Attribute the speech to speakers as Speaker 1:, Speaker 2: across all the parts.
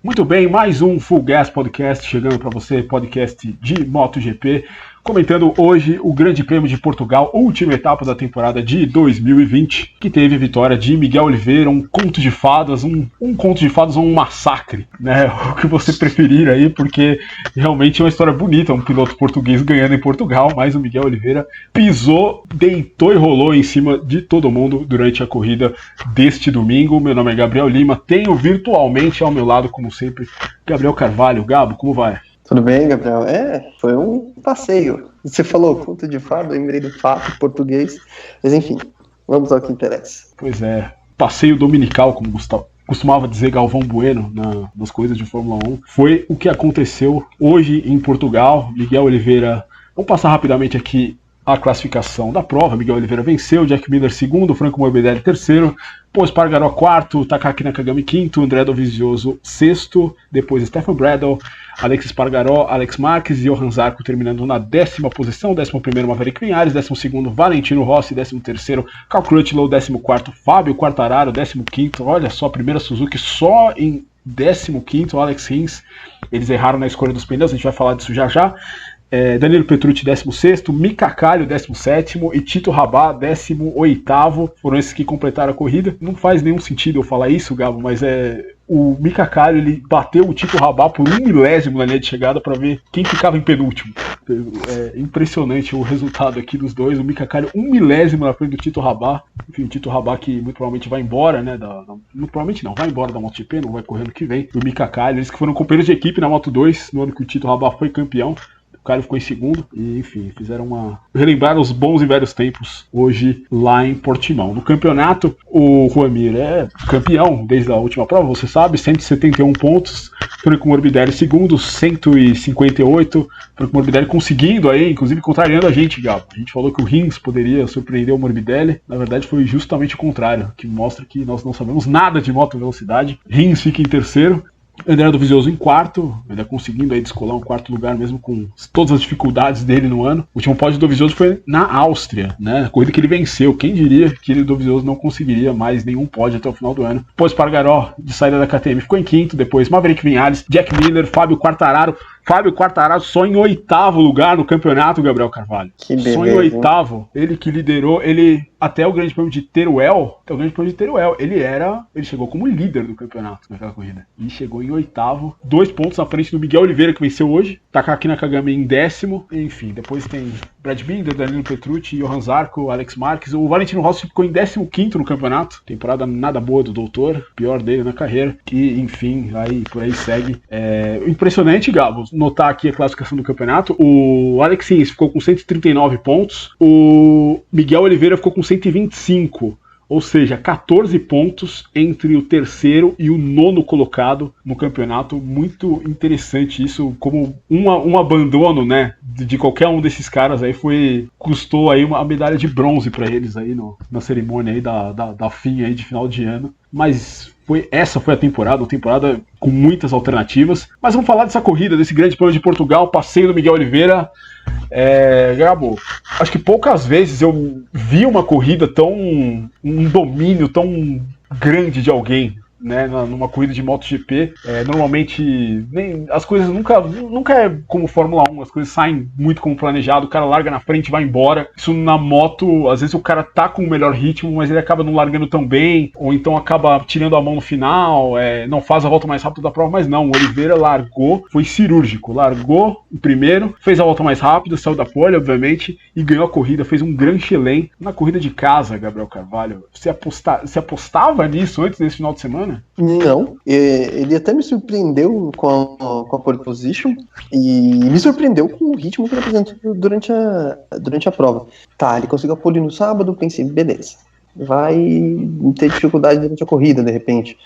Speaker 1: Muito bem, mais um Full Gas Podcast chegando para você, podcast de MotoGP, comentando hoje o Grande Prêmio de Portugal, última etapa da temporada de 2020, que teve vitória de Miguel Oliveira, um conto de fadas, um conto de fadas ou um massacre, né? O que você preferir aí, porque realmente é uma história bonita, um piloto português ganhando em Portugal, mas o Miguel Oliveira pisou, deitou e rolou em cima de todo mundo durante a corrida deste domingo. Meu nome é Gabriel Lima, tenho virtualmente ao meu lado, como sempre, Gabriel Carvalho. Gabo, como vai?
Speaker 2: Tudo bem, Gabriel? Foi um passeio. Você falou conto de fada, eu lembrei do fato português. Mas enfim, vamos ao que interessa.
Speaker 1: Pois é, passeio dominical, como costumava dizer Galvão Bueno nas coisas de Fórmula 1. Foi o que aconteceu hoje em Portugal. Miguel Oliveira, vamos passar rapidamente aqui a classificação da prova. Miguel Oliveira venceu, Jack Miller segundo, Franco Morbidelli terceiro, Pol Espargaró quarto, Takaki Nakagami quinto, André Dovizioso sexto, depois Stefan Bradl, Alex Espargaró, Alex Marques e Johan Zarco terminando na 10ª posição, 11º Maverick Vinhares, 12º Valentino Rossi, 13º Cal Crutchlow, 14º Fábio Quartararo, 15º, olha só, a primeira Suzuki só em 15º, Alex Rins. Eles erraram na escolha dos pneus, a gente vai falar disso já já. Danilo Petrucci 16º, Mika Kallio 17º e Tito Rabat 18º. Foram esses que completaram a corrida. Não faz nenhum sentido eu falar isso, Gabo, mas o Mika Kallio, ele bateu o Tito Rabat por 1 milésimo na linha de chegada para ver quem ficava em penúltimo. É impressionante o resultado aqui dos dois. O Mika Kallio 1 milésimo na frente do Tito Rabat. Enfim, o Tito Rabat que muito provavelmente vai embora, né? Muito provavelmente não, vai embora da MotoGP, não vai correr ano que vem. O Mika Kallio, eles que foram companheiros de equipe na Moto2 no ano que o Tito Rabat foi campeão. O Kallio ficou em segundo e, enfim, relembraram os bons e velhos tempos hoje lá em Portimão. No campeonato, o Juan Mir é campeão desde a última prova, você sabe, 171 pontos. Franco Morbidelli segundo, 158. Franco Morbidelli conseguindo aí, inclusive contrariando a gente, Gabo. A gente falou que o Rins poderia surpreender o Morbidelli. Na verdade, foi justamente o contrário, que mostra que nós não sabemos nada de moto velocidade. Rins fica em terceiro. André Dovizioso em quarto, ainda conseguindo aí descolar um quarto lugar mesmo com todas as dificuldades dele no ano. O último pódio do Dovizioso foi na Áustria, né? A corrida que ele venceu. Quem diria que o Dovizioso não conseguiria mais nenhum pódio até o final do ano. Pol Espargaró, de saída da KTM, ficou em quinto. Depois Maverick Vinhares, Jack Miller, Fábio Quartararo só em 8º lugar no campeonato, Gabriel Carvalho.
Speaker 2: Que beleza,
Speaker 1: só em 8º. Ele que liderou, até o Grande Prêmio de Teruel, ele chegou como líder do campeonato naquela corrida. E chegou em 8º, 2 pontos à frente do Miguel Oliveira, que venceu hoje. Takaki Nakagami em 10º. Enfim, depois tem Brad Binder, Danilo Petrucci, Johan Zarco, Alex Marques. O Valentino Rossi ficou em 15º no campeonato. Temporada nada boa do doutor, pior dele na carreira. E, enfim, por aí segue. Impressionante, Gabo, notar aqui a classificação do campeonato. O Alex Rins ficou com 139 pontos. O Miguel Oliveira ficou com 125. Ou seja, 14 pontos entre o terceiro e o 9º colocado no campeonato. Muito interessante isso, como um abandono, né, de qualquer um desses caras aí custou aí uma medalha de bronze para eles aí na cerimônia aí da fim aí de final de ano. Mas essa foi a temporada com muitas alternativas. Mas vamos falar dessa corrida, desse Grande Prêmio de Portugal, passeio do Miguel Oliveira. Gabo, acho que poucas vezes eu vi uma corrida um domínio tão grande de alguém, né, numa corrida de MotoGP. Normalmente as coisas nunca é como Fórmula 1, as coisas saem muito como planejado, o cara larga na frente e vai embora. Isso na moto, às vezes o cara tá com o melhor ritmo, mas ele acaba não largando tão bem, ou então acaba tirando a mão no final, não faz a volta mais rápida da prova. Mas não, o Oliveira largou, foi cirúrgico, largou o primeiro, fez a volta mais rápida, saiu da pole, obviamente, e ganhou a corrida, fez um Grand Chelem na corrida de casa, Gabriel Carvalho. Você apostava nisso antes desse final de semana?
Speaker 2: Não, ele até me surpreendeu com a pole position e me surpreendeu com o ritmo que ele apresentou durante a prova. Tá, ele conseguiu a pole no sábado, pensei, beleza, vai ter dificuldade durante a corrida, de repente.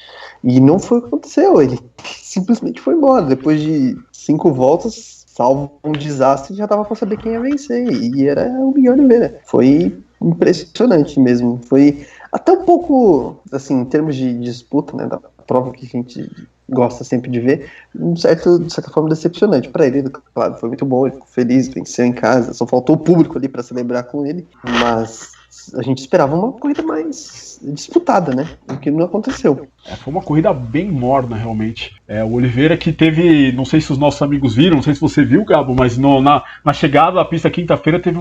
Speaker 2: E não foi o que aconteceu, ele simplesmente foi embora. Depois de 5 voltas, salvo um desastre, já dava pra saber quem ia vencer, e era o Miguel Oliveira. Foi impressionante mesmo, foi até um pouco, assim, em termos de disputa, né, da prova que a gente gosta sempre de ver, de certa forma decepcionante para ele. Claro, foi muito bom, ele ficou feliz, venceu em casa, só faltou o público ali para celebrar com ele, mas a gente esperava uma corrida mais disputada, né, o que não aconteceu.
Speaker 1: Foi uma corrida bem morna, realmente. O Oliveira que teve, não sei se os nossos amigos viram, não sei se você viu, Gabo, mas na chegada da pista quinta-feira teve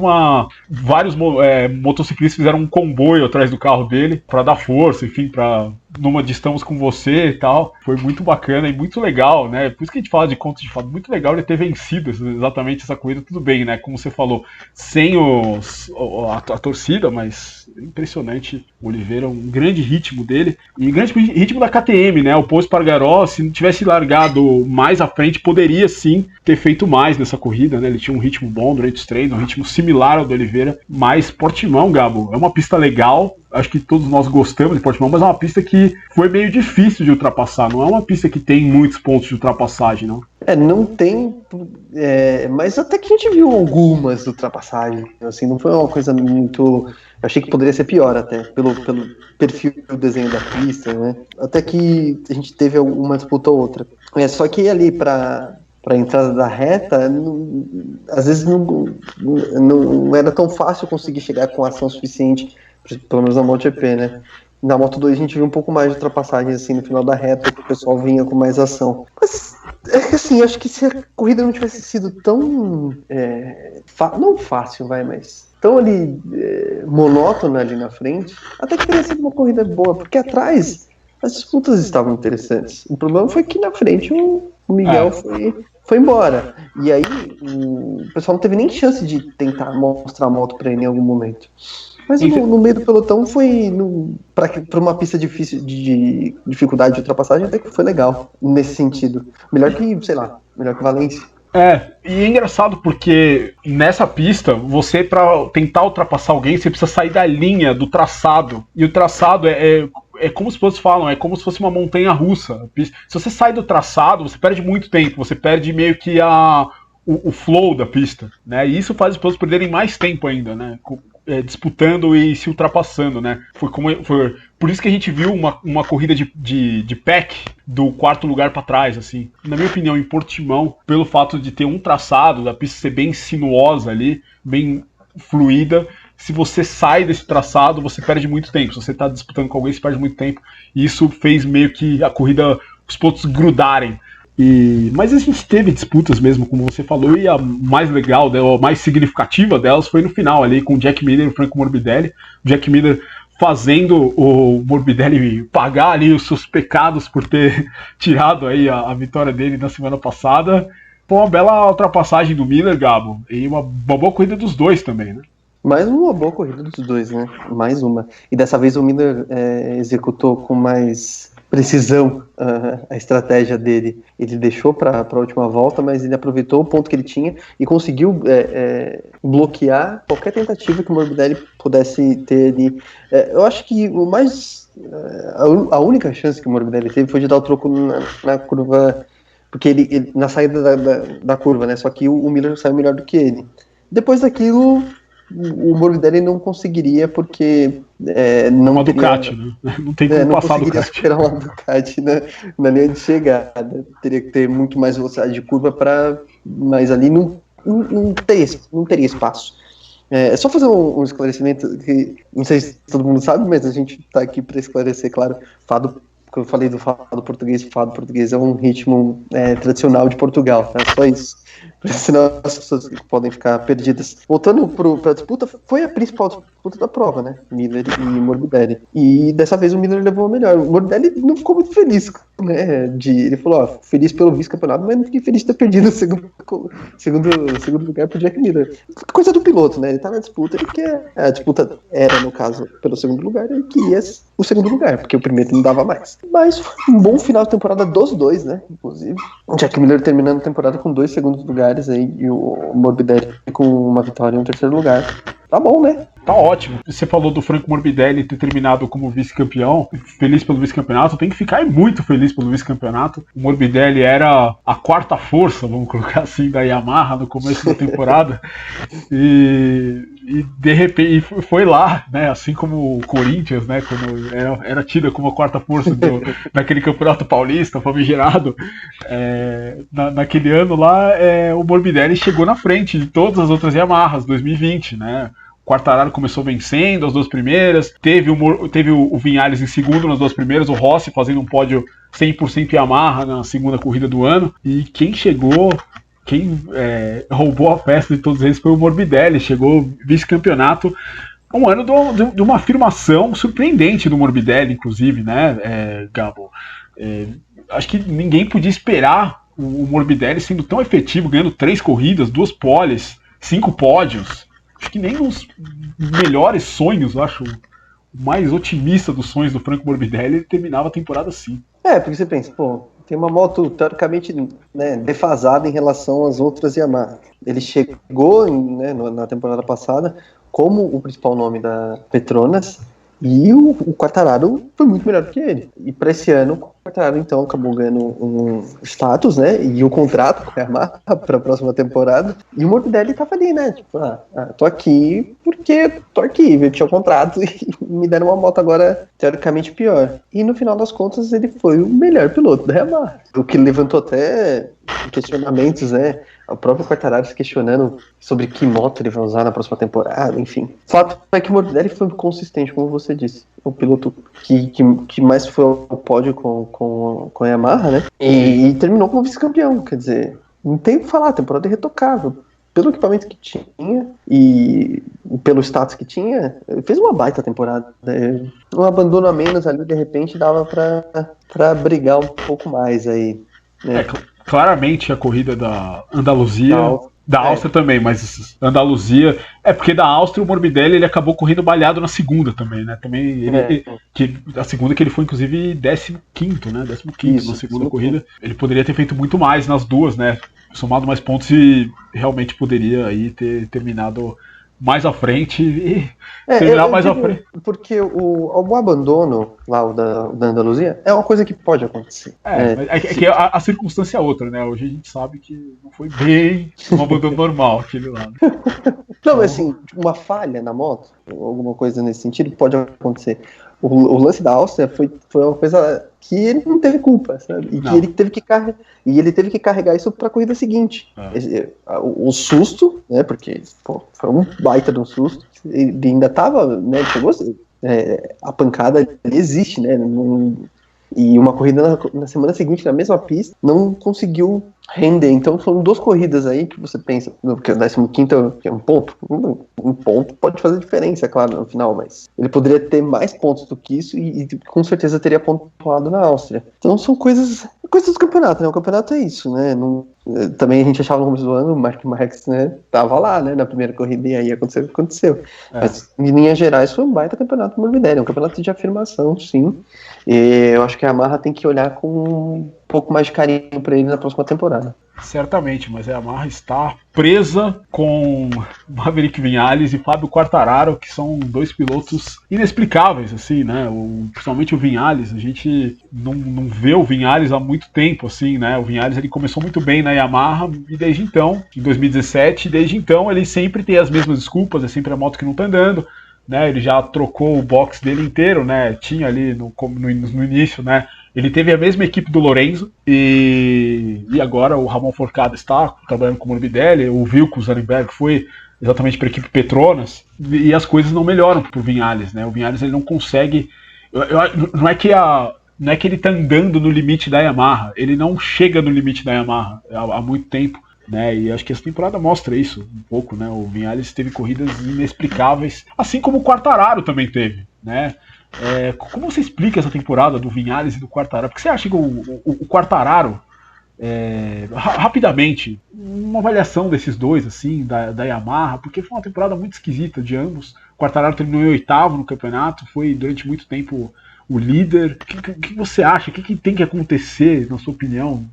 Speaker 1: vários motociclistas fizeram um comboio atrás do carro dele para dar força, enfim, numa de estamos com você e tal. Foi muito bacana e muito legal, né? Por isso que a gente fala de contos de fadas, muito legal ele ter vencido exatamente essa corrida, tudo bem, né? Como você falou, sem a torcida, mas impressionante. O Oliveira, um grande ritmo dele e um grande ritmo da KTM, né? O Pol Espargaró, se não tivesse largado mais à frente, poderia sim ter feito mais nessa corrida, né? Ele tinha um ritmo bom durante os treinos, um ritmo similar ao do Oliveira, mas Portimão, Gabo, é uma pista legal. Acho que todos nós gostamos de Portimão, mas é uma pista que foi meio difícil de ultrapassar. Não é uma pista que tem muitos pontos de ultrapassagem, não.
Speaker 2: Não tem, mas até que a gente viu algumas ultrapassagens, assim, não foi uma coisa muito... Eu achei que poderia ser pior até, pelo perfil do desenho da pista, né? Até que a gente teve uma disputa ou outra. Só que ali para a entrada da reta, às vezes não era tão fácil conseguir chegar com ação suficiente, pelo menos na MotoGP, né? Na Moto2 a gente viu um pouco mais de ultrapassagem assim no final da reta, que o pessoal vinha com mais ação. Mas assim, acho que se a corrida não tivesse sido tão não fácil, mas tão ali monótona ali na frente, até que teria sido uma corrida boa, porque atrás as disputas estavam interessantes. O problema foi que na frente o Miguel foi embora. E aí o pessoal não teve nem chance de tentar mostrar a moto para ele em algum momento. Mas no meio do pelotão foi, para uma pista difícil de dificuldade de ultrapassagem, até que foi legal, nesse sentido. Melhor que Valência.
Speaker 1: E é engraçado porque nessa pista, você para tentar ultrapassar alguém, você precisa sair da linha do traçado. E o traçado é como os pilotos falam, é como se fosse uma montanha russa. Se você sai do traçado, você perde muito tempo, você perde meio que o flow da pista, né? E isso faz os pilotos perderem mais tempo ainda, né? Disputando e se ultrapassando, né? Foi por isso que a gente viu uma corrida de pack do quarto lugar para trás, assim. Na minha opinião, em Portimão, pelo fato de ter um traçado, da pista ser bem sinuosa ali, bem fluida, se você sai desse traçado, você perde muito tempo. Se você está disputando com alguém, você perde muito tempo. E isso fez meio que a corrida, os pilotos grudarem. Mas a gente teve disputas mesmo, como você falou, e a mais legal, a mais significativa delas foi no final ali, com o Jack Miller e o Franco Morbidelli. O Jack Miller fazendo o Morbidelli pagar ali os seus pecados por ter tirado aí a vitória dele na semana passada. Foi uma bela ultrapassagem do Miller, Gabo, e uma boa corrida dos dois também, né?
Speaker 2: Mais uma boa corrida dos dois, né? Mais uma. E dessa vez o Miller executou com mais precisão a estratégia dele. Ele deixou para a última volta, mas ele aproveitou o ponto que ele tinha e conseguiu bloquear qualquer tentativa que o Morbidelli pudesse ter ali. Eu acho que a única chance que o Morbidelli teve foi de dar o troco na curva, porque ele na saída da curva, né? Só que o Miller saiu melhor do que ele. Depois daquilo, o Morbidelli não conseguiria, porque não teria...
Speaker 1: Ducati, né? Não tem como passar do Ducati.
Speaker 2: Não conseguiria superar uma Ducati na linha de chegada. Teria que ter muito mais velocidade de curva, mas ali não teria espaço. É só fazer um esclarecimento que não sei se todo mundo sabe, mas a gente está aqui para esclarecer, claro. Fado, que eu falei do fado português é um ritmo tradicional de Portugal, tá? Só isso. Senão as pessoas podem ficar perdidas. Voltando para a disputa, foi a principal disputa da prova, né? Miller e Morbidelli. E dessa vez o Miller levou a melhor. O Morbidelli não ficou muito feliz, né? Ele falou, feliz pelo vice-campeonato, mas não fiquei feliz de ter perdido o segundo lugar pro Jack Miller. Coisa do piloto, né? Ele tá na disputa, ele quer. A disputa era, no caso, pelo segundo lugar, ele queria o segundo lugar, porque o primeiro não dava mais. Mas foi um bom final de temporada dos dois, né? Inclusive. O Jack Miller terminando a temporada com 2 segundos lugares aí, e o Morbidelli com uma vitória em um 3º lugar. Tá bom, né?
Speaker 1: Tá ótimo. Você falou do Franco Morbidelli ter terminado como vice-campeão, feliz pelo vice-campeonato, tem que ficar muito feliz pelo vice-campeonato. O Morbidelli era a 4ª força, vamos colocar assim, da Yamaha no começo da temporada, e de repente foi lá, né, assim como o Corinthians, né, quando era tida como a 4ª força daquele campeonato paulista, famigerado, naquele ano lá, o Morbidelli chegou na frente de todas as outras Yamahas, 2020, né, Quartararo começou vencendo as 2 primeiras, teve o Viñales em segundo nas 2 primeiras, o Rossi fazendo um pódio 100% Yamaha na segunda corrida do ano, e quem roubou a festa de todos eles foi o Morbidelli, chegou vice-campeonato. Um ano de uma afirmação surpreendente do Morbidelli, inclusive, né, Gabo? Acho que ninguém podia esperar o Morbidelli sendo tão efetivo, ganhando 3 corridas, 2 poles, 5 pódios. Acho que nem nos melhores sonhos, eu acho, o mais otimista dos sonhos do Franco Morbidelli, ele terminava a temporada assim.
Speaker 2: Porque você pensa, tem uma moto teoricamente, né, defasada em relação às outras Yamaha. Ele chegou, né, na temporada passada como o principal nome da Petronas, e o Quartararo foi muito melhor que ele. E para esse ano, o Quartararo então acabou ganhando um status, né? E o contrato com a Yamaha para a próxima temporada. E o Morbidelli tava ali, né? Tipo, tô aqui porque tô aqui. Eu tinha um contrato e me deram uma moto agora teoricamente pior. E no final das contas, ele foi o melhor piloto da Yamaha. O que levantou até questionamentos, né? O próprio Quartararo se questionando sobre que moto ele vai usar na próxima temporada, enfim. O fato é que o Morbidelli foi consistente, como você disse. O piloto que mais foi ao pódio com a Yamaha, né? E terminou como vice-campeão. Quer dizer, não tem o que falar, a temporada é retocável. Pelo equipamento que tinha e pelo status que tinha, ele fez uma baita temporada. Um abandono a menos ali, de repente, dava pra brigar um pouco mais aí. Né?
Speaker 1: Claramente a corrida da Andaluzia, da Áustria também, mas Andaluzia, porque da Áustria o Morbidelli ele acabou correndo balhado na segunda também, né? Também a segunda que ele foi inclusive 15º, né? 15º na segunda corrida. Ele poderia ter feito muito mais nas duas, né? Somado mais pontos e realmente poderia aí ter terminado mais à frente e terminar mais à frente.
Speaker 2: Porque o abandono lá, o da Andaluzia, é uma coisa que pode acontecer.
Speaker 1: Que a circunstância é outra, né? Hoje a gente sabe que não foi bem um abandono normal aquele lá. Né?
Speaker 2: Não, mas assim, uma falha na moto, alguma coisa nesse sentido, pode acontecer. O lance da Áustria foi uma coisa que ele não teve culpa, sabe? E que ele teve que carregar isso para a corrida seguinte. O susto, né? Porque foi um baita de um susto. Ele ainda estava, né? Chegou, a pancada existe, né? E uma corrida na semana seguinte, na mesma pista, não conseguiu render. Então foram 2 corridas aí que você pensa, porque o 15º é um ponto. Um ponto pode fazer diferença, claro, no final, mas ele poderia ter mais pontos do que isso e com certeza teria pontuado na Áustria. Então são coisas do campeonato, né? O campeonato é isso, né? Também a gente achava no começo do ano o Mark Marques, né, tava lá, né, na primeira corrida e aí aconteceu. Mas em linhas gerais foi um baita campeonato do Morbidelli, um campeonato de afirmação, sim. E eu acho que a Yamaha tem que olhar com um pouco mais de carinho para ele na próxima temporada.
Speaker 1: Certamente, mas a Yamaha está presa com Maverick Viñales e Fábio Quartararo, que são 2 pilotos inexplicáveis, assim, né? Principalmente o Viñales, a gente não vê o Viñales há muito tempo, assim, né? O Viñales ele começou muito bem na Yamaha e desde então, em 2017, desde então ele sempre tem as mesmas desculpas, é sempre a moto que não tá andando, né? Ele já trocou o box dele inteiro, né? Tinha ali no início, né? Ele teve a mesma equipe do Lorenzo e agora o Ramon Forcada está trabalhando com o Morbidelli, o Wilco Zarenberg foi exatamente para a equipe Petronas e as coisas não melhoram para o Viñales, né? O Viñales ele não consegue, não é que ele está andando no limite da Yamaha, ele não chega no limite da Yamaha há muito tempo, né? E acho que essa temporada mostra isso um pouco, né? O Viñales teve corridas inexplicáveis, assim como o Quartararo também teve, né? Como você explica essa temporada do Viñales e do Quartararo? Porque você acha que o Quartararo, rapidamente, uma avaliação desses dois, assim, da Yamaha, porque foi uma temporada muito esquisita de ambos. O Quartararo terminou em 8º no campeonato, foi durante muito tempo o líder. O que você acha? O que tem que acontecer, na sua opinião?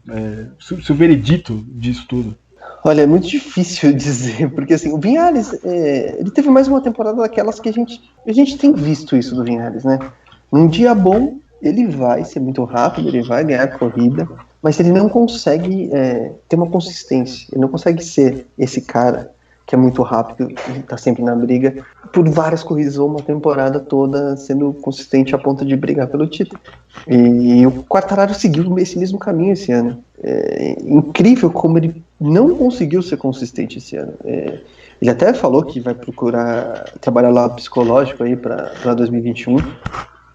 Speaker 1: Seu veredito disso tudo?
Speaker 2: Olha, é muito difícil dizer, porque assim, o Viñales, ele teve mais uma temporada daquelas que a gente tem visto isso do Viñales, né? Num dia bom, ele vai ser muito rápido, ele vai ganhar a corrida, mas ele não consegue ter uma consistência, ele não consegue ser esse cara que é muito rápido e tá sempre na briga, por várias corridas ou uma temporada toda sendo consistente a ponto de brigar pelo título. E o Quartararo seguiu esse mesmo caminho esse ano. É incrível como ele não conseguiu ser consistente esse ano. Ele até falou que vai procurar trabalhar lá psicológico aí para 2021.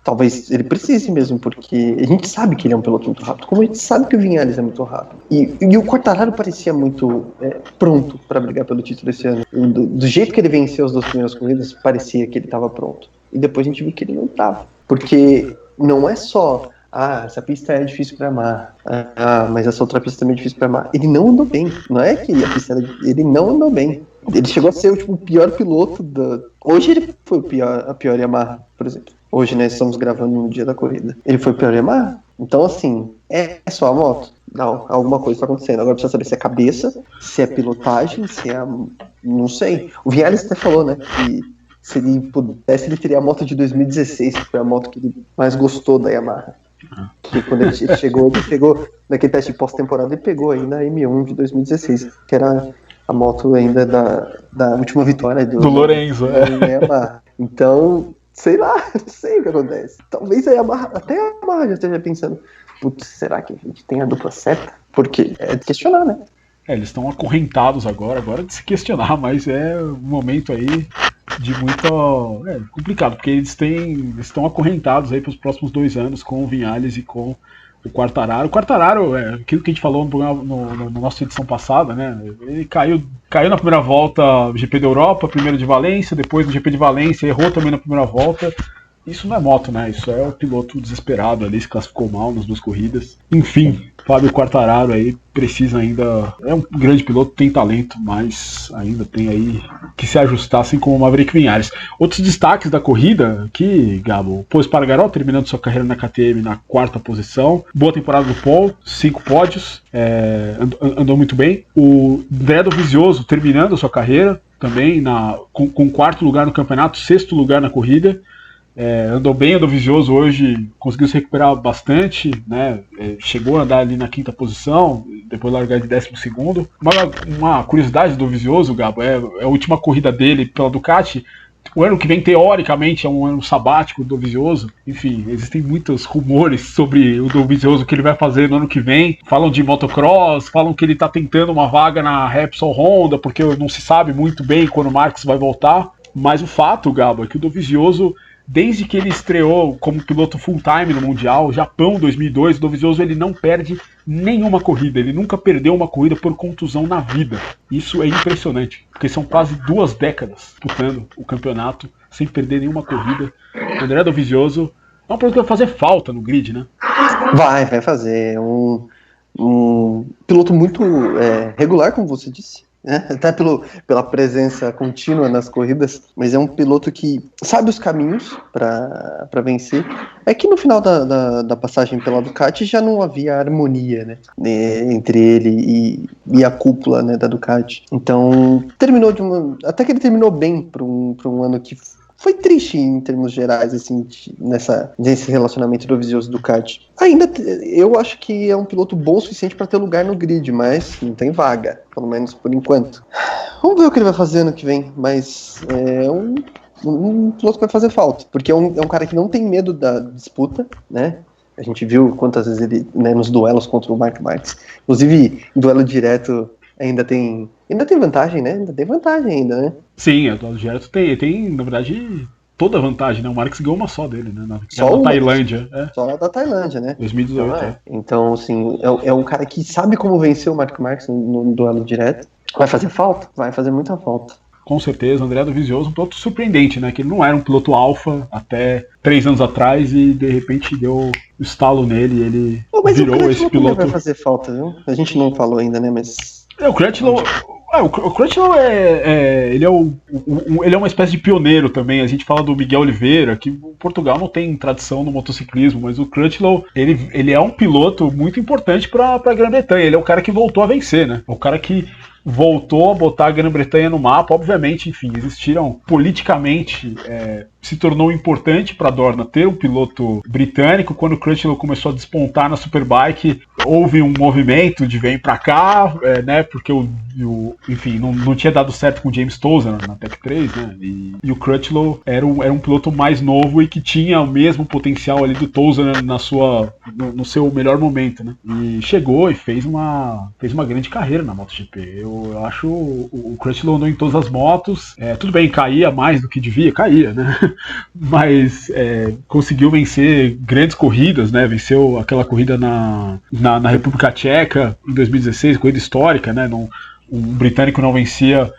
Speaker 2: Talvez ele precise mesmo, porque a gente sabe que ele é um piloto muito rápido, como a gente sabe que o Viñales é muito rápido. E o Quartararo parecia muito pronto para brigar pelo título esse ano. Do jeito que ele venceu as 2 primeiras corridas, parecia que ele estava pronto. E depois a gente viu que ele não estava. Porque não é só, essa pista é difícil para amar, mas essa outra pista também é difícil para amar. Ele não andou bem. Não é que a pista ele não andou bem. Ele chegou a ser o pior piloto Hoje ele foi a pior Yamaha, por exemplo. Hoje, né, estamos gravando no dia da corrida. Ele foi o pior Yamaha? Então, assim, é só a moto? Não, alguma coisa está acontecendo. Agora precisa saber se é cabeça, se é pilotagem, se é... Não sei. O Viñales até falou, né, que se ele pudesse, ele teria a moto de 2016, que foi a moto que ele mais gostou da Yamaha. Porque quando ele pegou naquele teste de pós-temporada, ele pegou ainda a M1 de 2016, que era a moto ainda da última vitória do
Speaker 1: Lorenzo.
Speaker 2: Yamaha. Então... Sei lá, não sei o que acontece. Talvez até a Yamaha já esteja pensando, putz, será que a gente tem a dupla certa? Porque é de questionar, né?
Speaker 1: Eles estão acorrentados agora é de se questionar, mas é um momento aí de muito... complicado, porque eles estão acorrentados aí para os próximos 2 anos com o Viñales e com o Quartararo. O Quartararo, aquilo que a gente falou na nossa edição passada, né? Ele caiu na primeira volta no GP da Europa, primeiro de Valência, depois no GP de Valência, errou também na primeira volta. Isso não é moto, né? Isso é o piloto desesperado ali, se classificou mal nas 2 corridas. Enfim, Fábio Quartararo aí precisa ainda... É um grande piloto, tem talento, mas ainda tem aí que se ajustar, assim como o Maverick Viñales. Outros destaques da corrida aqui, Gabo. Pô, Espargaró terminando sua carreira na KTM na 4ª posição. Boa temporada do Paul, 5 pódios. Andou muito bem. O André Dovizioso terminando sua carreira também com 4º lugar no campeonato, 6º lugar na corrida. Andou bem, andou Dovizioso hoje, conseguiu se recuperar bastante, né? Chegou a andar ali na 5ª posição, depois largar de 12º. Uma curiosidade do Dovizioso, Gabo, é a última corrida dele pela Ducati. O ano que vem, teoricamente, é um ano sabático do Dovizioso. Enfim, existem muitos rumores sobre o Dovizioso, o que ele vai fazer no ano que vem. Falam de motocross, falam que ele está tentando uma vaga na Repsol Honda, porque não se sabe muito bem quando o Marques vai voltar. Mas o fato, Gabo, é que o Dovizioso, desde que ele estreou como piloto full-time no Mundial, Japão 2002, o Dovizioso ele não perde nenhuma corrida, ele nunca perdeu uma corrida por contusão na vida. Isso é impressionante, porque são quase 2 décadas disputando o campeonato sem perder nenhuma corrida. O André Dovizioso é um piloto que vai fazer falta no grid, né?
Speaker 2: Vai fazer. Um piloto muito regular, como você disse. Até pela presença contínua nas corridas, mas é um piloto que sabe os caminhos para vencer. É que no final da passagem pela Ducati já não havia harmonia, né, entre ele e a cúpula, né, da Ducati. Então terminou até que ele terminou bem para um ano que foi triste em termos gerais, assim, nesse relacionamento do Dovizioso Ducati. Ainda, eu acho que é um piloto bom o suficiente para ter lugar no grid, mas não tem vaga, pelo menos por enquanto. Vamos ver o que ele vai fazer ano que vem, mas é um piloto que vai fazer falta, porque é um cara que não tem medo da disputa, né? A gente viu quantas vezes ele, né, nos duelos contra o Mark Marques, inclusive em duelo direto, ainda tem vantagem, né? Ainda tem vantagem ainda, né?
Speaker 1: Sim, o duelo direto tem, na verdade, toda a vantagem, né? O Marques ganhou uma só dele, né?
Speaker 2: Só
Speaker 1: da Tailândia.
Speaker 2: Só da Tailândia, né?
Speaker 1: 2018.
Speaker 2: Então, assim, é um cara que sabe como vencer o Mark Marques no duelo direto. Vai fazer falta? Vai fazer muita falta.
Speaker 1: Com certeza, o André Dovizioso, um piloto surpreendente, né? Que ele não era um piloto alfa até 3 anos atrás e de repente deu um estalo nele e ele virou esse piloto.
Speaker 2: Vai fazer falta, viu? A gente não falou ainda, né? Mas
Speaker 1: o Crutchlow, o Crutchlow ele é uma espécie de pioneiro também. A gente fala do Miguel Oliveira, que Portugal não tem tradição no motociclismo, mas o Crutchlow, ele é um piloto muito importante para a Grã-Bretanha. Ele é o cara que voltou a vencer, né? É o cara que voltou a botar a Grã-Bretanha no mapa. Obviamente, enfim, existiram politicamente, se tornou importante para a Dorna ter um piloto britânico. Quando o Crutchlow começou a despontar na Superbike, houve um movimento de vem para cá, né, porque o enfim, não tinha dado certo com o James Tozer na Tech 3, né? E o Crutchlow era um piloto mais novo e que tinha o mesmo potencial ali do Tozer no seu melhor momento, né? E chegou e fez uma grande carreira na MotoGP. Eu acho o Crutchlow andou em todas as motos. Tudo bem, caía mais do que devia, caía, né? Mas conseguiu vencer grandes corridas, né? Venceu aquela corrida na República Tcheca em 2016, corrida histórica, né? Um britânico não vencia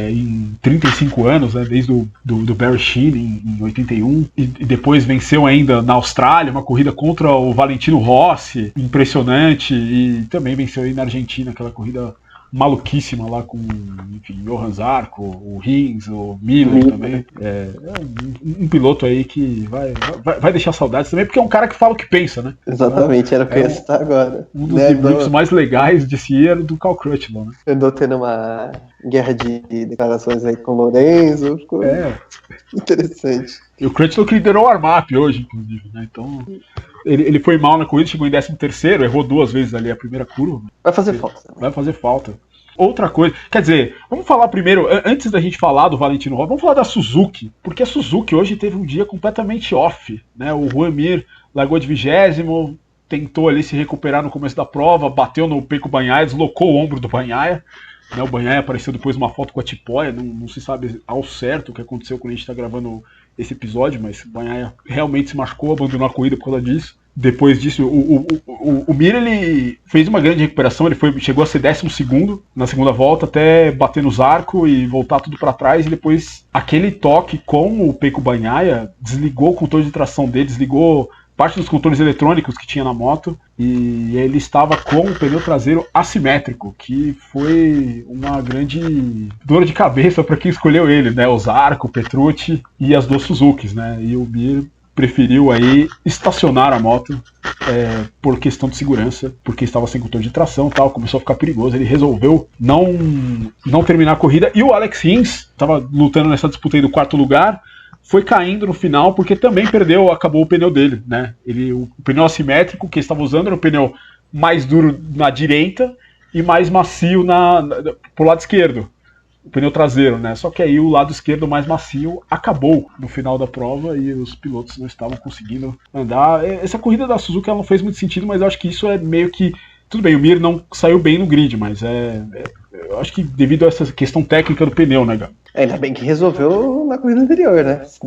Speaker 1: em 35 anos, né, desde do Barry Sheene em 81, e depois venceu ainda na Austrália, uma corrida contra o Valentino Rossi, impressionante, e também venceu aí na Argentina, aquela corrida maluquíssima lá com, enfim, Johan Zarco, o Rins, o Miller também. Um piloto aí que vai deixar saudades também, porque é um cara que fala o que pensa, né?
Speaker 2: Exatamente, era o que eu ia citar agora.
Speaker 1: Um dos debuts mais legais desse ano do Cal Crutchlow, né?
Speaker 2: Andou tendo uma guerra de declarações aí com o Lorenzo, ficou interessante.
Speaker 1: E o Crutchlow que liderou o Armap hoje, inclusive, né? Então, ele foi mal na corrida, chegou em 13º, errou 2 vezes ali a primeira curva.
Speaker 2: Vai fazer falta.
Speaker 1: Vai fazer falta. Outra coisa, quer dizer, vamos falar primeiro, antes da gente falar do Valentino Rossi, vamos falar da Suzuki, porque a Suzuki hoje teve um dia completamente off, né? O Juan Mir largou de 20º, tentou ali se recuperar no começo da prova, bateu no Pecco Bagnaia, deslocou o ombro do Bagnaia, né? O Bagnaia apareceu depois uma foto com a Tipoia, não se sabe ao certo o que aconteceu quando a gente está gravando esse episódio, mas o Bagnaia realmente se machucou, abandonou a corrida por causa disso. Depois disso, o Mir, ele fez uma grande recuperação, ele chegou a ser 12º na segunda volta, até bater no Zarco e voltar tudo para trás, e depois aquele toque com o Pecco Bagnaia desligou o controle de tração dele, desligou parte dos controles eletrônicos que tinha na moto, e ele estava com o pneu traseiro assimétrico, que foi uma grande dor de cabeça para quem escolheu ele, né? O Zarco, o Petrucci e as 2 Suzukis, né? E o Mir preferiu aí estacionar a moto por questão de segurança, porque estava sem controle de tração e tal, começou a ficar perigoso, ele resolveu não terminar a corrida, e o Alex Rins estava lutando nessa disputa aí do 4º lugar, foi caindo no final, porque também acabou o pneu dele, né? O pneu assimétrico que ele estava usando era o pneu mais duro na direita e mais macio pro lado esquerdo. O pneu traseiro, né? Só que aí o lado esquerdo mais macio acabou no final da prova e os pilotos não estavam conseguindo andar. Essa corrida da Suzuki ela não fez muito sentido, mas eu acho que isso é meio que... Tudo bem, o Mir não saiu bem no grid, mas eu acho que devido a essa questão técnica do pneu, né, Gabo?
Speaker 2: Ainda bem que resolveu na corrida anterior, né? Se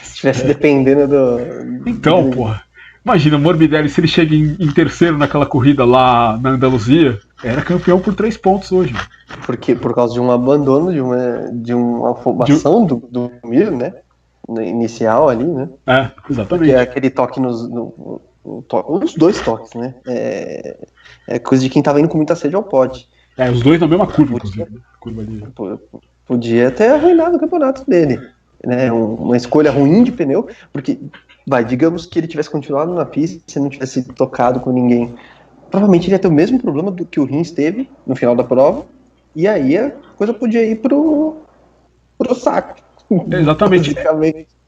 Speaker 2: estivesse dependendo do...
Speaker 1: Então, porra. Imagina, o Morbidelli, se ele chega em 3º naquela corrida lá na Andaluzia, era campeão por 3 pontos hoje.
Speaker 2: Porque por causa de um abandono, de uma afobação do Mir, né? Inicial ali, né?
Speaker 1: Exatamente.
Speaker 2: Porque aquele toque os 2 toques, né? É coisa de quem tava indo com muita sede ao pote.
Speaker 1: Os 2 na mesma curva, inclusive. Curva ali.
Speaker 2: Podia ter arruinado o campeonato dele. Né? Uma escolha ruim de pneu, porque, digamos que ele tivesse continuado na pista e não tivesse tocado com ninguém. Provavelmente ele ia ter o mesmo problema do que o Rins teve no final da prova, e aí a coisa podia ir pro saco.
Speaker 1: Exatamente.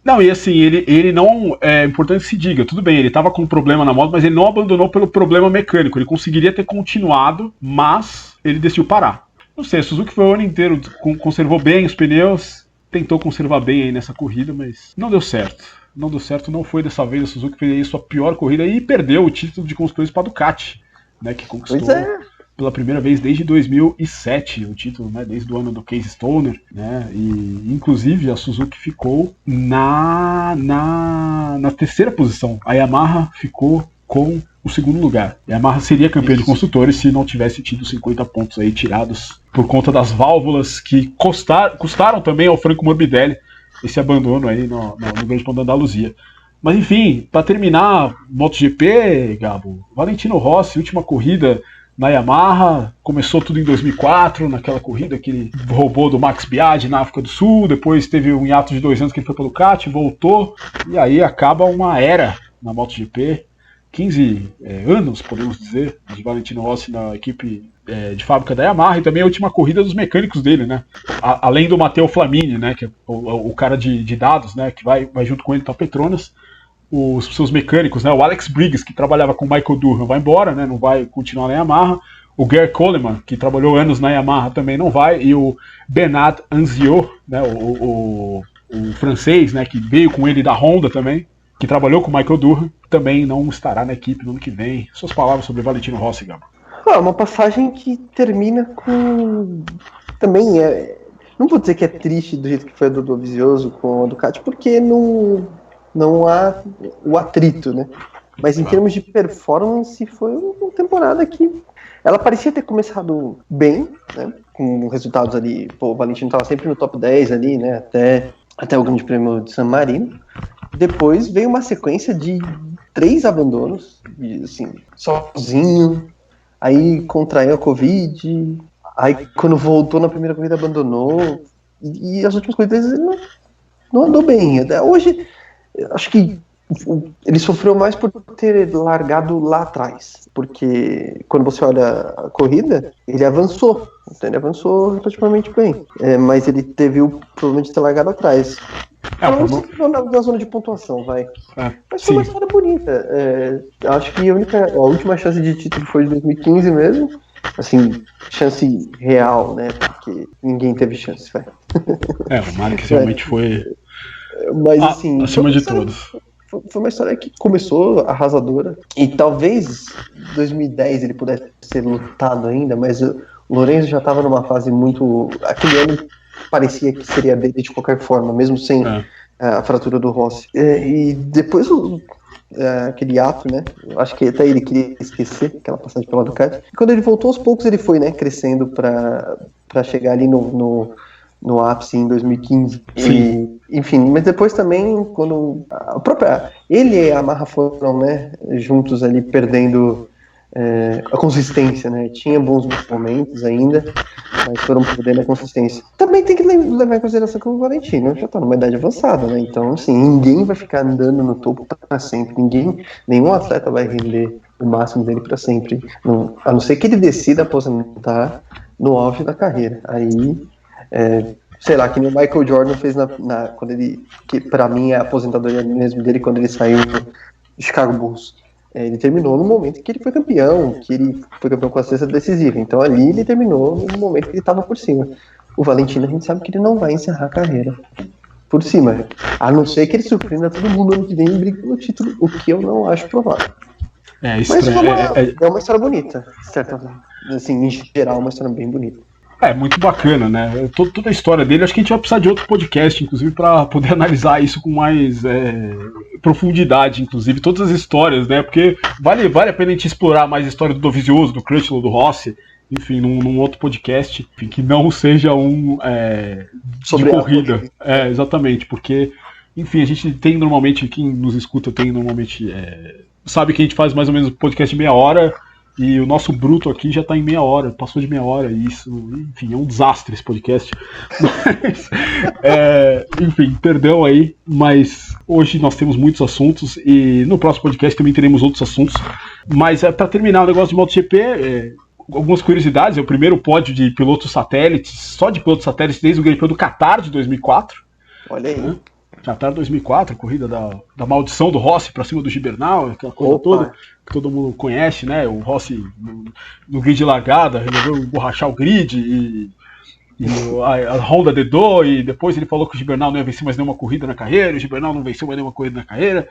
Speaker 1: Não, e assim, ele não... É importante que se diga, tudo bem, ele estava com um problema na moto, mas ele não abandonou pelo problema mecânico. Ele conseguiria ter continuado, mas ele decidiu parar. Não sei, a Suzuki foi o ano inteiro, conservou bem os pneus, tentou conservar bem aí nessa corrida, mas não deu certo. Não deu certo, não foi dessa vez. A Suzuki fez aí sua pior corrida e perdeu o título de construtores para a Ducati, né, que conquistou pela primeira vez desde 2007 o título, né, desde o ano do Casey Stoner, né, e inclusive a Suzuki ficou na 3ª posição. A Yamaha ficou com o 2º lugar. A Yamaha seria campeã de construtores se não tivesse tido 50 pontos aí tirados por conta das válvulas que custaram também ao Franco Morbidelli esse abandono aí no Grande Prêmio da Andaluzia. Mas enfim, para terminar, MotoGP, Gabo, Valentino Rossi, última corrida na Yamaha, começou tudo em 2004, naquela corrida que ele roubou do Max Biaggi na África do Sul, depois teve um hiato de 2 anos que ele foi para o Ducati, voltou, e aí acaba uma era na MotoGP, 15 anos, podemos dizer, de Valentino Rossi na equipe de fábrica da Yamaha, e também a última corrida dos mecânicos dele, né? Além do Matteo Flamini, né? Que é o cara de dados, né? Que vai junto com ele para Petronas. Os seus mecânicos, né? O Alex Briggs, que trabalhava com o Michael Durham, vai embora, né? Não vai continuar na Yamaha. O Gerd Coleman, que trabalhou anos na Yamaha, também não vai. E o Bernard Anziot, né, o francês, né, que veio com ele da Honda também, que trabalhou com o Michael Durham, também não estará na equipe no ano que vem. Suas palavras sobre Valentino Rossi, Gabo.
Speaker 2: Uma passagem que termina com... Também não vou dizer que é triste do jeito que foi a do Dovizioso com a Ducati, porque não há o atrito, né? Mas em termos de performance, foi uma temporada que ela parecia ter começado bem, né? Com resultados ali, o Valentino estava sempre no top 10 ali, né? Até o Grande Prêmio de San Marino. Depois veio uma sequência de 3 abandonos, assim, sozinho. Aí contraiu a Covid, aí quando voltou na primeira corrida abandonou, e as últimas corridas ele não andou bem. Hoje, acho que ele sofreu mais por ter largado lá atrás, porque quando você olha a corrida, ele avançou, então ele avançou relativamente bem, mas ele teve o problema de ter largado atrás. Na zona de pontuação, vai. Mas foi uma história bonita. Acho que a última chance de título foi de 2015 mesmo. Assim, chance real, né? Porque ninguém teve chance, vai.
Speaker 1: O Marques realmente foi.
Speaker 2: Mas assim.
Speaker 1: Acima de todos.
Speaker 2: Foi uma história que começou arrasadora. E talvez 2010 ele pudesse ser lutado ainda, mas o Lorenzo já estava numa fase muito. Aquele ano parecia que seria dele de qualquer forma, mesmo sem a fratura do Rossi. E depois aquele ato, né? Acho que até ele queria esquecer aquela passagem pela Ducati. E quando ele voltou, aos poucos ele foi, né, crescendo para chegar ali no ápice em 2015.
Speaker 1: Sim.
Speaker 2: Enfim, mas depois também, quando a própria... Ele e a Yamaha foram, né, juntos ali, perdendo a consistência, né? Tinha bons momentos ainda, mas foram perdendo a consistência. Também tem que levar em consideração que o Valentino já tá numa idade avançada, né? Então, assim, ninguém vai ficar andando no topo para sempre. Nenhum atleta vai render o máximo dele para sempre. A não ser que ele decida aposentar no auge da carreira. Aí, sei lá, que nem o Michael Jordan fez quando ele, que para mim é a aposentadoria mesmo dele, quando ele saiu do Chicago Bulls. Ele terminou no momento que ele foi campeão, com a cesta decisiva. Então ali ele terminou no momento que ele estava por cima. O Valentino, a gente sabe que ele não vai encerrar a carreira por cima, a não ser que ele surpreenda todo mundo ano que vem e brigue pelo título, o que eu não acho provável. Mas é uma história bonita, certo? Assim, em geral, uma história bem bonita.
Speaker 1: Muito bacana, né? Toda a história dele, acho que a gente vai precisar de outro podcast, inclusive, para poder analisar isso com mais profundidade, inclusive, todas as histórias, né? Porque vale a pena a gente explorar mais a história do Dovizioso, do Crutchlow, do Rossi, enfim, num outro podcast, enfim, que não seja sobre corrida. Exatamente, porque, enfim, a gente tem normalmente, quem nos escuta tem normalmente, sabe que a gente faz mais ou menos um podcast de meia hora. E o nosso bruto aqui já tá em meia hora, passou de meia hora, e isso, enfim, é um desastre esse podcast. Mas, enfim, perdão aí, mas hoje nós temos muitos assuntos e no próximo podcast também teremos outros assuntos. Mas para terminar o negócio de MotoGP, algumas curiosidades: é o primeiro pódio de pilotos satélites, só de pilotos satélites desde o Grande Prêmio do Qatar de 2004.
Speaker 2: Olha aí.
Speaker 1: Né? Qatar 2004, a corrida da maldição do Rossi para cima do Gibernal, aquela coisa toda que todo mundo conhece, né? O Rossi no grid de largada resolveu borrachar o grid e a Honda dedou, e depois ele falou que o Gibernal não ia vencer mais nenhuma corrida na carreira, o Gibernal não venceu mais nenhuma corrida na carreira.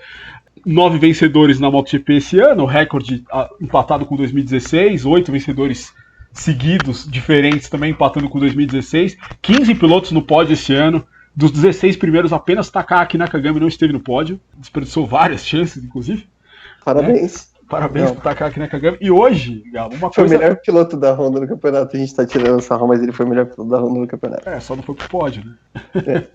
Speaker 1: 9 vencedores na MotoGP esse ano, o recorde empatado com 2016, 8 vencedores seguidos, diferentes também, empatando com 2016, 15 pilotos no pódio esse ano. Dos 16 primeiros, apenas Takaki Nakagami não esteve no pódio. Desperdiçou várias chances, inclusive.
Speaker 2: Parabéns.
Speaker 1: Parabéns pro Takaki Nakagami. E hoje, Gabo,
Speaker 2: foi o melhor piloto da Honda no campeonato. A gente tá tirando essa Honda, mas ele foi o melhor piloto da Honda no campeonato.
Speaker 1: Só não foi pro pódio, né?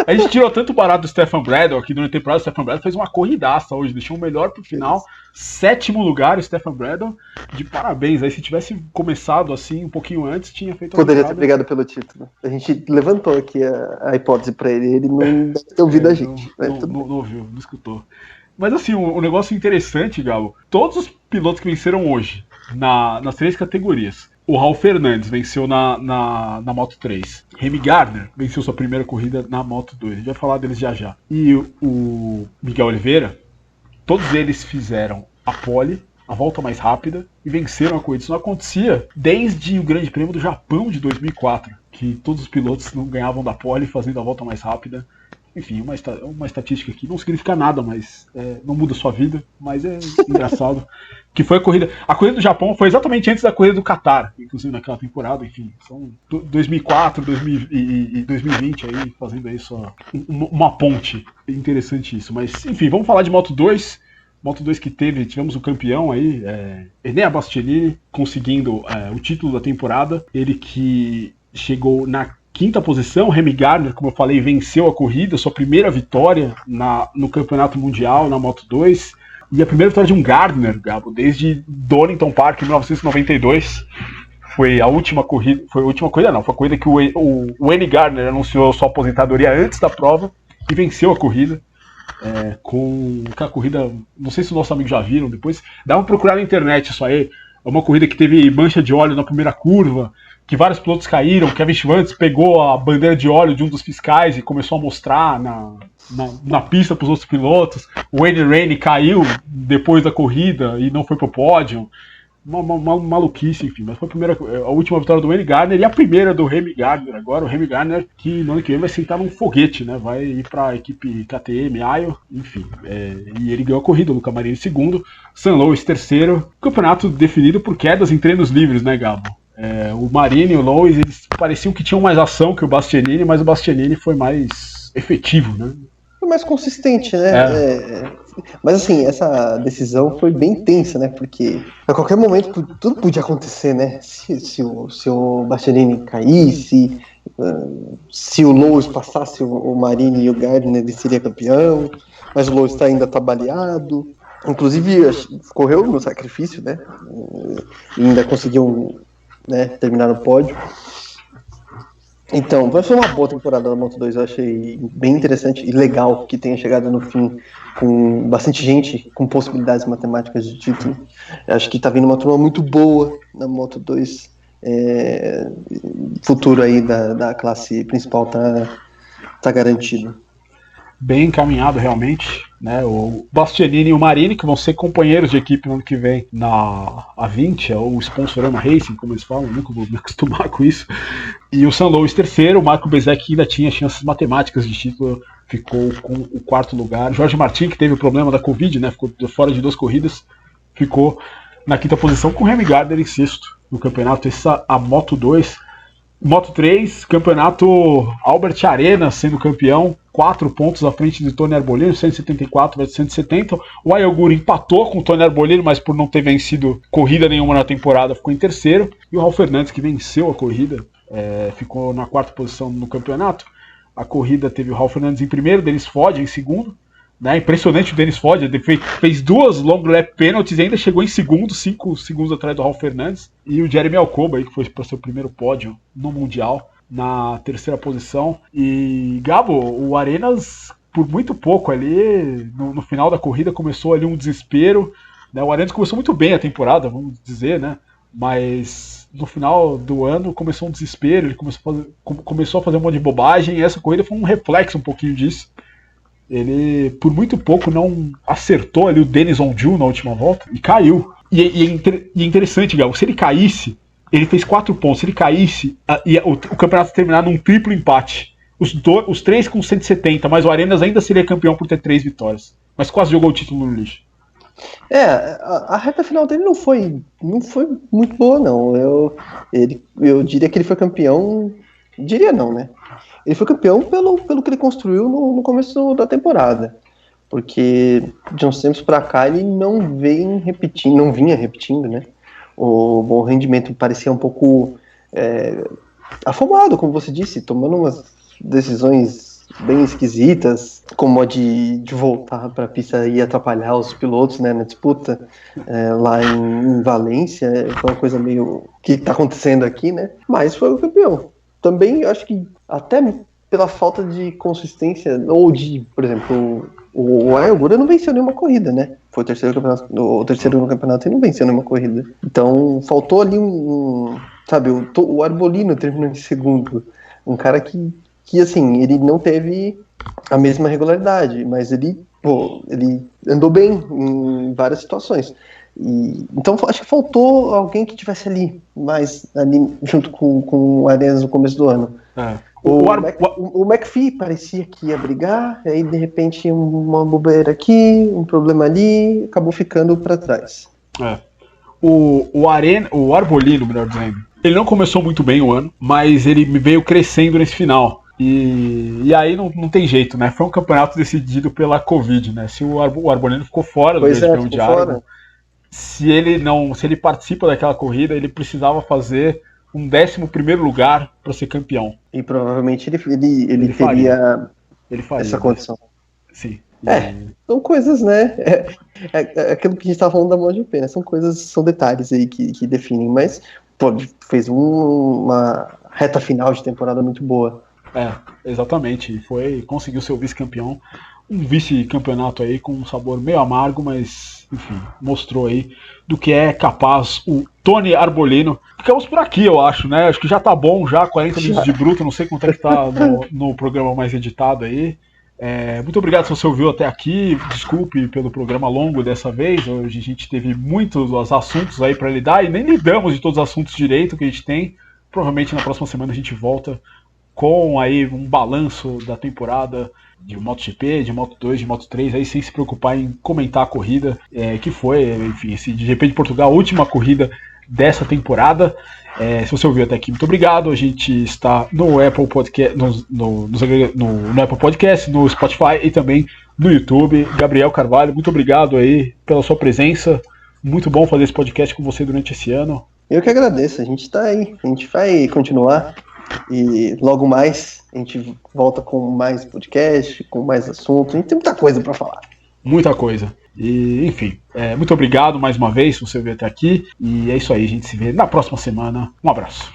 Speaker 1: A gente tirou tanto barato do Stefan Bradl aqui durante a temporada. O Stefan Bradl fez uma corridaça hoje, deixou o melhor pro final. 7º lugar, o Stefan Bradl. De parabéns. Aí se tivesse começado assim um pouquinho antes, tinha feito
Speaker 2: Poderia ter brigado pelo título. A gente levantou aqui a hipótese pra ele não deve ter ouvido a gente.
Speaker 1: Não ouviu, não escutou. Mas assim, um negócio interessante, Gabo, todos os pilotos que venceram hoje, nas 3 categorias, o Raul Fernandes venceu na Moto 3, Remy Gardner venceu sua primeira corrida na Moto 2, a gente vai falar deles já já, e o Miguel Oliveira, todos eles fizeram a pole a volta mais rápida e venceram a corrida. Isso não acontecia desde o Grande Prêmio do Japão de 2004, que todos os pilotos não ganhavam da pole fazendo a volta mais rápida. Enfim, uma estatística que não significa nada, mas não muda a sua vida, mas é engraçado. Que foi a corrida. A corrida do Japão foi exatamente antes da corrida do Qatar, inclusive naquela temporada, enfim. São 2004, 2000 e 2020 aí, fazendo aí só uma ponte. Interessante isso. Mas, enfim, vamos falar de Moto 2. Moto 2 que tivemos o campeão aí, Enea Bastianini, conseguindo o título da temporada. Ele que chegou na quinta posição. Remy Gardner, como eu falei, venceu a corrida, sua primeira vitória no Campeonato Mundial na Moto 2. E a primeira vitória de um Gardner, Gabo, desde Donington Park, em 1992. Foi a última corrida. Foi a corrida que o Wayne Gardner anunciou sua aposentadoria antes da prova e venceu a corrida. Com aquela corrida, não sei se os nossos amigos já viram depois, dá uma procurada na internet isso aí. É uma corrida que teve mancha de óleo na primeira curva, que vários pilotos caíram. Kevin Schwantz pegou a bandeira de óleo de um dos fiscais e começou a mostrar na pista para os outros pilotos. O Wayne Rainey caiu depois da corrida e não foi pro pódio. Uma maluquice, enfim. Mas foi a última vitória do Wayne Gardner e a primeira do Remy Gardner agora. O Remy Gardner que no ano que vem vai sentar num foguete, né? Vai ir para a equipe KTM, Ayo, enfim. E ele ganhou a corrida, o Luca Marini segundo, San Luis terceiro. Campeonato definido por quedas em treinos livres, né, Gabo? O Marini e o Lois, eles pareciam que tinham mais ação que o Bastianini, mas o Bastianini foi mais efetivo, né?
Speaker 2: Foi mais consistente, né? Mas assim, essa decisão foi bem tensa, né? Porque a qualquer momento tudo podia acontecer, né? Se o Bastianini caísse, se o Lois passasse o Marini e o Gardner, ele seria campeão, mas o Lois ainda tá baleado. Inclusive, correu no sacrifício, né? E ainda conseguiu, né, terminar no pódio. Então, vai ser uma boa temporada da Moto 2, eu achei bem interessante e legal que tenha chegado no fim com bastante gente com possibilidades matemáticas de título. Eu acho que tá vindo uma turma muito boa na Moto 2. Futuro aí da classe principal tá garantido.
Speaker 1: Bem encaminhado realmente, né? O Bastianini e o Marini, que vão ser companheiros de equipe no ano que vem na A20, o Sponsorama Racing, como eles falam, nunca vou me acostumar com isso. E o San Luis terceiro, o Marco Bezek ainda tinha chances matemáticas de título, ficou com o quarto lugar. Jorge Martin, que teve o problema da Covid, né? Ficou fora de 2 corridas, ficou na quinta posição, com o Remy Gardner em sexto no campeonato. A Moto 2. Moto 3, campeonato Albert Arena sendo campeão, 4 pontos à frente de Tony Arbolino, 174 versus 170. O Ayoguri empatou com o Tony Arbolino, mas por não ter vencido corrida nenhuma na temporada, ficou em terceiro. E o Raul Fernandes, que venceu a corrida, ficou na quarta posição no campeonato. A corrida teve o Raul Fernandes em primeiro, Denis Foggia em segundo. Impressionante o Denis Foggia, ele fez 2 long lap penalties e ainda chegou em segundo, 5 segundos atrás do Raul Fernandes. E o Jeremy Alcoba, aí, que foi para o seu primeiro pódio no Mundial, na terceira posição. E Gabo, o Arenas, por muito pouco ali, no final da corrida, começou ali um desespero. Né? O Arenas começou muito bem a temporada, vamos dizer, né? Mas no final do ano começou um desespero, ele começou a fazer um monte de bobagem, e essa corrida foi um reflexo um pouquinho disso. Ele, por muito pouco, não acertou ali o Denis Ondiu na última volta e caiu. E é interessante, Gal, se ele caísse, ele fez 4 pontos. Se ele caísse, o campeonato terminar num triplo empate. Os 3 com 170, mas o Arenas ainda seria campeão por ter 3 vitórias. Mas quase jogou o título no lixo.
Speaker 2: A reta final dele não foi muito boa, não. Eu diria que ele foi campeão. Diria não, né? Ele foi campeão pelo que ele construiu no começo da temporada. Porque de uns tempos pra cá ele não vinha repetindo, né? O bom rendimento parecia um pouco afobado, como você disse, tomando umas decisões bem esquisitas, como a de voltar para a pista e atrapalhar os pilotos, né, na disputa lá em Valência. Foi uma coisa meio que está acontecendo aqui, né? Mas foi o campeão. Também acho que até pela falta de consistência, ou de, por exemplo, o Ayogura não venceu nenhuma corrida, né? Foi o terceiro no campeonato e não venceu nenhuma corrida. Então faltou ali sabe, o Arbolino terminou em segundo. Um cara que assim, ele não teve a mesma regularidade, mas ele andou bem em várias situações. Então acho que faltou alguém que estivesse ali, mais ali, junto com o Arenas no começo do ano. O McPhee parecia que ia brigar, aí de repente uma bobeira aqui, um problema ali, acabou ficando para trás.
Speaker 1: O Arbolino, melhor dizendo, ele não começou muito bem o ano, mas ele veio crescendo nesse final. E aí não tem jeito, né? Foi um campeonato decidido pela Covid, né? Se o Arbolino ficou fora do GP de Aragon, se ele participa daquela corrida, ele precisava fazer um 11º lugar para ser campeão.
Speaker 2: E provavelmente ele teria essa condição.
Speaker 1: Sim.
Speaker 2: São coisas, né? É aquilo que a gente estava falando da MotoGP, né? São detalhes aí que definem, mas fez uma reta final de temporada muito boa.
Speaker 1: Exatamente. Conseguiu ser o vice-campeão. Um vice-campeonato aí com um sabor meio amargo, mas, enfim, mostrou aí do que é capaz o Tony Arbolino. Ficamos por aqui, eu acho, né? Acho que já tá bom, já 40 minutos de bruto, não sei quanto é que tá no programa mais editado aí. Muito obrigado se você ouviu até aqui. Desculpe pelo programa longo dessa vez. Hoje a gente teve muitos assuntos aí para lidar e nem lidamos de todos os assuntos direito que a gente tem. Provavelmente na próxima semana a gente volta com aí um balanço da temporada de MotoGP, de Moto2, de Moto3, aí sem se preocupar em comentar a corrida, que foi, enfim, esse GP de Portugal, a última corrida dessa temporada. Se você ouviu até aqui, muito obrigado. A gente está no Apple Podcast, no Apple Podcast, no Spotify e também no YouTube. Gabriel Carvalho, muito obrigado aí pela sua presença. Muito bom fazer esse podcast com você durante esse ano.
Speaker 2: Eu que agradeço, a gente está aí, a gente vai continuar. E logo mais a gente volta com mais podcast, com mais assuntos. A gente tem muita coisa para falar.
Speaker 1: Muita coisa. E, enfim, muito obrigado mais uma vez por você vir até aqui. E é isso aí, a gente se vê na próxima semana. Um abraço.